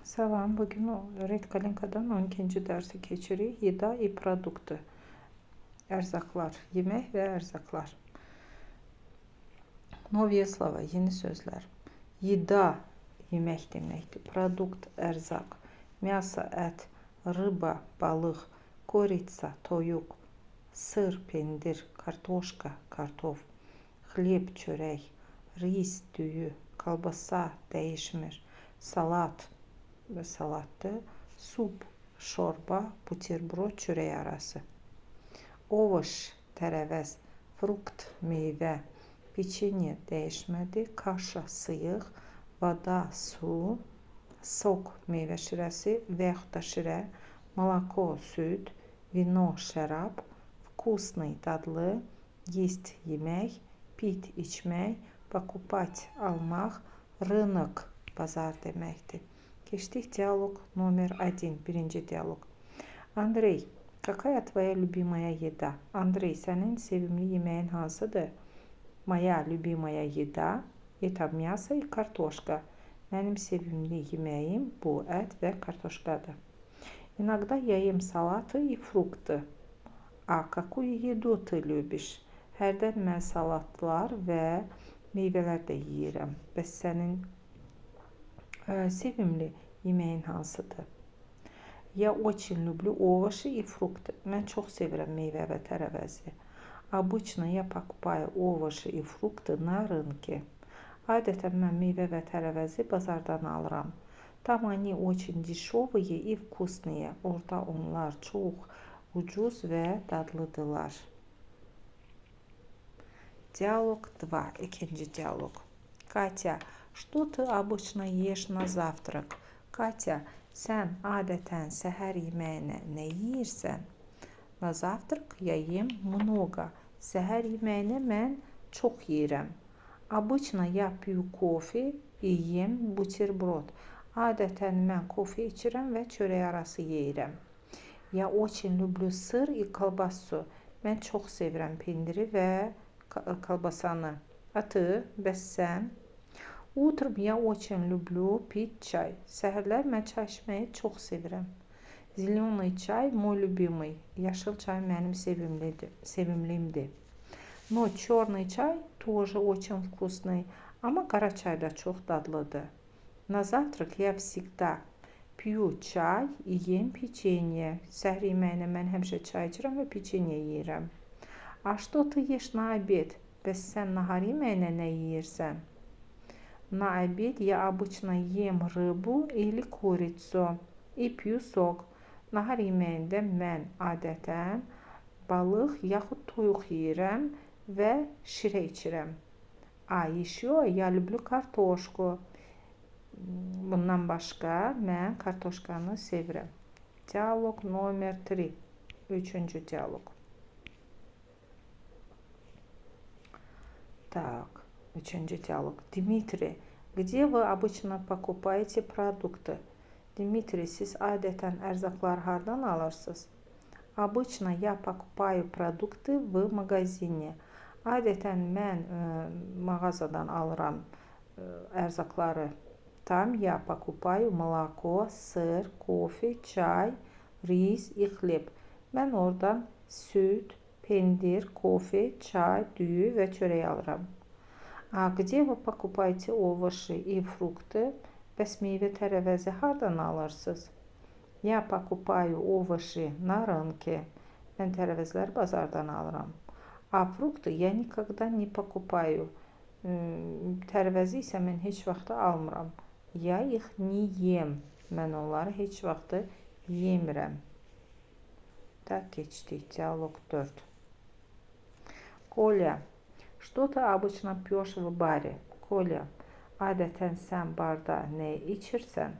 Salam, bugün Red Kalinka'dan 12. dersi keçirik. Yida i produktu. Erzaklar, yemek ve erzaklar. Novye slova, yeni sözler. Yida, yemek deməkdir. Produkt, erzak. Мясо, ət. Rıba, balıq. Koritsa, toyuq. Sır, pendir. Kartoşka, kartof. Xleb, çörək. Ris, düyü. Kalbasa, dəyişmir. Salat ve salatlı. Sup, şorba, buterbrod, çörək arası. Ovoş, tərəvəz. Frukt, meyvə. Peçenye, dəyişmədi. Kaşa, sıyıq. Vada, su. Sok, meyvə şirəsi və yaxud da şirə. Молоко, süd. Vino, şərab. Вкусный, dadlı. Есть, yemək. Pit, içmək. Покупать, almaq. Rынок, bazar deməkdir. Keçdik диалог номер 1. Birinci dialog. Андрей, какая твоя любимая еда? Андрей, sənin sevimli yeməyin hansıdır? Моя любимая еда – это мясо и картошка. Mənim sevimli yeməyim bu ət və kartoşkadır. Иногда я ем салаты и фрукты. А какую еду ты любишь? Hərdən mən salatlar və meyvələr də yeyirəm. Bəs sənin sevimli yeməyin hansıdır? Я очень люблю овощи и фрукты. Mən çox sevirəm meyvə və tərəvəzi. Обычно я покупаю овощи и фрукты на рынке. Adətən mən meyvə və tərəvəzi bazardan alıram. Там они очень дешевые и вкусные. Orada onlar çox ucuz və dadlıdırlar. Диалог 2. İkinci dialog. Катя, что ты обычно ешь на завтрак? Катя, sən adətən səhər yeməyinə nə yeyirsən? На завтрак я ем много. Səhər yeməyinə mən çox yeyirəm. Обычно я пью кофе и ем бутерброд. Adətən mən kofe içirəm və çörək arası yeyirəm. Я очень люблю сыр и колбасу. Mən çox sevirəm pendiri və kalbasanı. Atı, bəs sən? Утром я очень люблю пить чай. Səhərlər mən çay içməyi çox sevirəm. Zеленый чай мой любимый. Yaşıl çay mənim sevimlimdir. Но черный чай тоже очень вкусный. Amma qara çay da çox dadlıdır. На завтрак я всегда пью чай и ем печенье. Səhər yeməyinə mən həmişə çay içirəm və peçenye yeyirəm. А что ты ешь на обед? Bəs sən nahar yeməyinə nə yeyirsən? На обед я обычно ем рыбу или курицу и пью сок. Nahar yeməyində mən adətən balıq yaxud toyuq yeyirəm və şirə içirəm. А еще я люблю картошку. Bundan başqa mən kartoşkanı sevirəm. Dialog номер 3. Üçüncü dialog. Так, üçüncü диалог. Дмитрий, где вы обычно покупаете продукты? Дмитрий, siz adətən ərzaqlar hardan alırsınız? Обычно я покупаю продукты в магазине. Adətən mən mağazadan alıram ərzaqları. Там я покупаю молоко, сыр, кофе, чай, рис и хлеб. Mən oradan süt, pendir, kofe, çay, düyü və çörək alıram. А где вы покупаете овощи и фрукты? Bəs meyvə tərəvəzi hardan alırsınız? Я покупаю овощи на рынке. Mən tərəvəzlər bazardan alıram. А фрукты я никогда не покупаю. Tərəvəzi isə mən heç vaxt almıram. Я их не ем. Mən onları heç vaxt yemirəm. Так, keçdik. Диалог 4. Коля, что ты обычно пьешь в баре? Коля, adətən sən barda nə içirsən?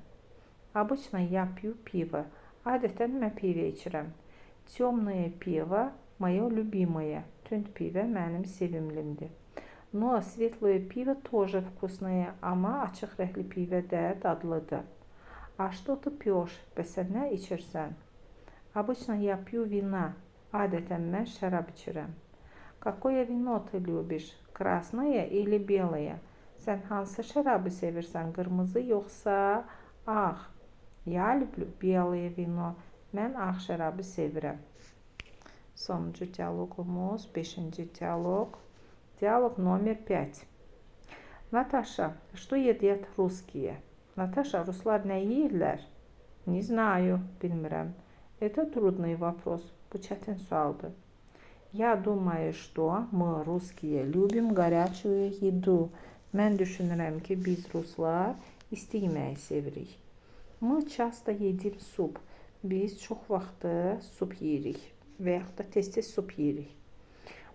Обычно я пью пиво. Adətən mən pivə içirəm. Темное пиво мое любимое. Tünd pivə mənim sevimlimdir. Но светлое пиво тоже вкусное, amma açıq rəngli pivə də dadlıdır. А что ты пьешь? Bəs sən nə içirsən? Обычно я пью вина. Adətən mən şərab içirəm. Какое вино ты любишь? Красное или белое? Sən hansı şərabı sevirsən? Qırmızı yoxsa ağ? Я люблю белое vino. Mən ağ şərabı sevirəm. Sonuncu dialoqumuz, 5-ci dialoq. Диалог номер 5. Наташа, что едят русские? Наташа, ruslar nə yeyirlər? Не знаю, bilmirəm. Это трудный вопрос. Bu çətin sualdır. Я думаю, что мы, русские, любим горячую еду. Mən düşünürəm ki, biz ruslar isti yeməyi sevirik. Мы часто едим суп. Biz çox vaxtı sup yeyirik və yaxud da tez-tez sup yeyirik.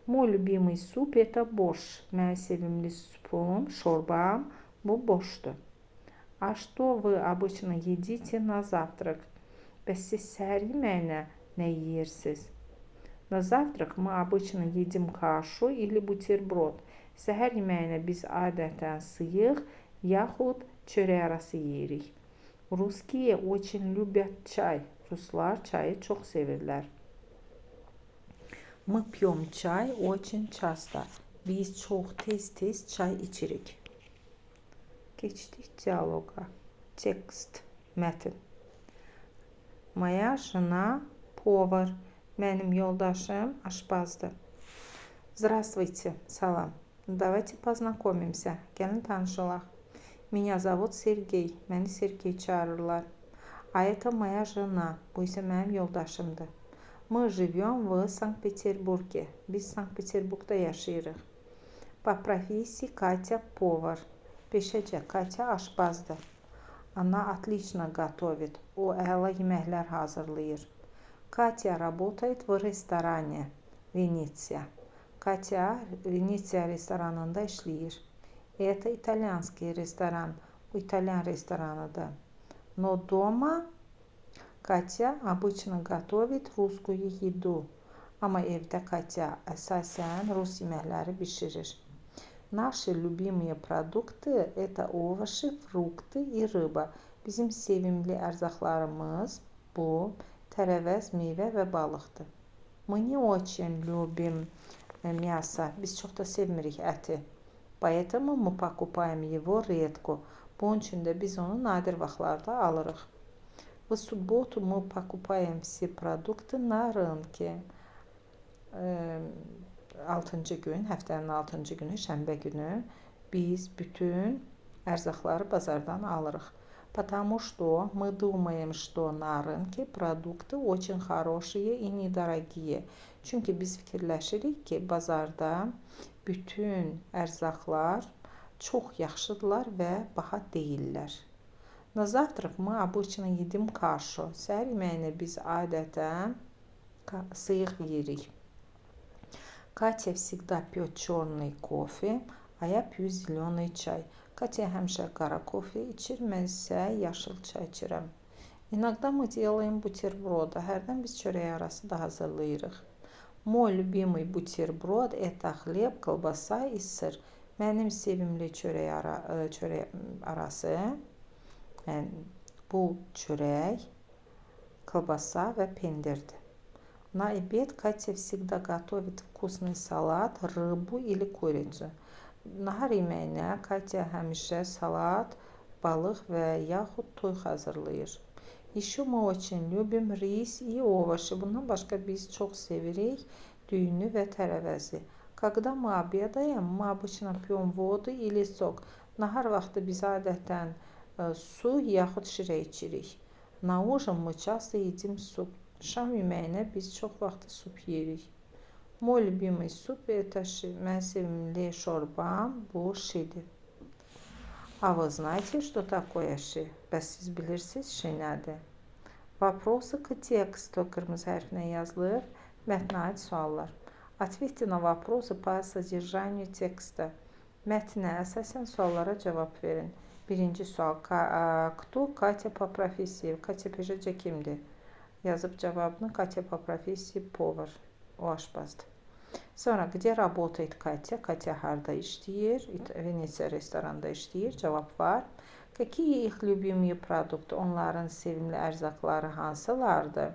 Mой любимый суп это борщ. Mənim sevimli supum, şorbam bu borşdur. А что вы обычно едите на завтрак? Bəs siz səhər yeməyinə nə yeyirsiniz? На завтрак мы обычно едим кашу или бутерброд. Səhər yeməyinə biz adətən sıyıq yaxud çörək arası yeyirik. Русские очень любят чай. Ruslar çayı çox sevirlər. Мы пьем чай очень часто. Biz çox tez-tez çay içirik. Keçdik dialoqa. Tekst, mətn. Моя жена повар. Mənim yoldaşım aşpazdır. Здравствуйте, salam. Давайте познакомимся. Gəlin tanışılaq. Меня зовут Сергей. Məni Sergey çağırırlar. А это моя жена. Bu isə mənim yoldaşımdır. Мы живем в Санкт-Петербурге. Biz Sankt-Peterburgda yaşayırıq. По профессии Катя повар. Peşəcə Katya aşpazdır. Она отлично готовит. O əla yeməklər hazırlayır. Katya работает в ресторане Venetsiya. Katya Venetsiya restoranında işləyir. Это итальянский restoran. Bu İtalyan restoranıdır. Но дома Katya обычно готовит русскую еду. Amma evdə Katya əsasən rus yeməkləri bişirir. Наши любимые продукты это овощи, фрукты и рыба. Bizim sevimli ərzaqlarımız bu tərəvəz, meyvə və balıqdır. Мы не очень любим мясо. Biz çox da sevmirik əti. Поэтому мы покупаем его редко. Bunun üçün də biz onu nadir vaxtlarda alırıq. В субботу мы покупаем все продукты на рынке. 6-cı gün, həftənin 6-cı günü, şənbə günü biz bütün ərzaqları bazardan alırıq. Потому что мы думаем, что на rынке продукты очень хорошие и недорогие. Çünki biz fikirləşirik ki, bazarda bütün ərzaqlar çox yaxşıdırlar və baha deyillər. На завтрак мы обычно едим кашу. Səhər yeməyinə biz adətən sıyıq yeyirik. Katya всегда пьет черный кофе, а я пью зеленый чай. Katya həmişə qara kofe içir, mən isə yaşıl çay içirəm. Иногда мы делаем бутерброды. Hərdən biz çörək arası da hazırlayırıq. Мой любимый бутерброд это хлеб, колбаса и сыр. Mənim sevimli çörək arası bu çörək, колбаса və pendirdir. На обед Katya всегда готовит вкусный салат, рыбу или курицу. Nahar yeməyinə Katya həmişə salat, balıq və yaxud toy hazırlayır. Еще мы очень любим рис и овощи. Bundan başqa biz çox sevirik düyünü və tərəvəzi. Когда мы обедаем, мы обычно пьем воду или сок. Nahar vaxtı biz adətən su yaxud şirə içirik. На ужин мы часто едим суп. Şam yeməyinə biz çox vaxtı sup yeyirik. Mой любимый суп это mən sevimli şorbam bu şidir. А вы знаете, что такое şi? Bəs siz bilirsiniz şi nədir? Вопросы к тексту qırmızı hərflə yazılır. Mətnə aid suallar. Ответьте на вопросы по содержанию текста. Mətnə əsasən suallara cavab verin. Birinci sual. Кто Katya по профессии? Katya peşəcə kimdir? Yazıb cavabını Katya по профессии повар. O aşpazdır. Sonra где работает Katya? Katya harda işləyir? Venetsiya restoranda işləyir. Cavab var. Какие их любимые продукты? Onların sevimli ərzaqları hansılardır?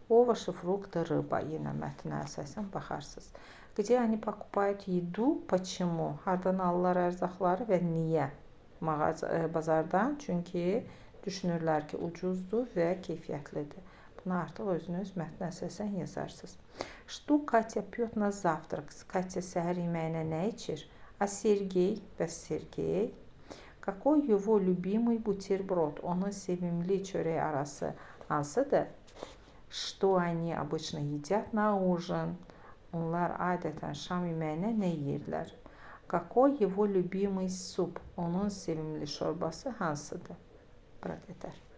Овощи, фрукты, рыба. Yenə mətnə əsasən baxarsınız. Где они покупают еду? Почему? Hardan alırlar ərzaqları və niyə? Bazardan. Çünki Düşünürlər ki, ucuzdur və keyfiyyətlidir. Bunu artıq özünüz mətnə əsasən yazarsınız. Что Катя пьет на завтрак? Katya səhər yeməyinə nə içir? A Sergey, bəs Sergey? Какой его любимый бутерброд? Onun sevimli çörək arası hansıdır? Что они обычно едят на ужин? Onlar adətən şam yeməyinə nə yeyirlər? Какой его любимый суп? Onun sevimli şorbası hansıdır? Bırak yeter.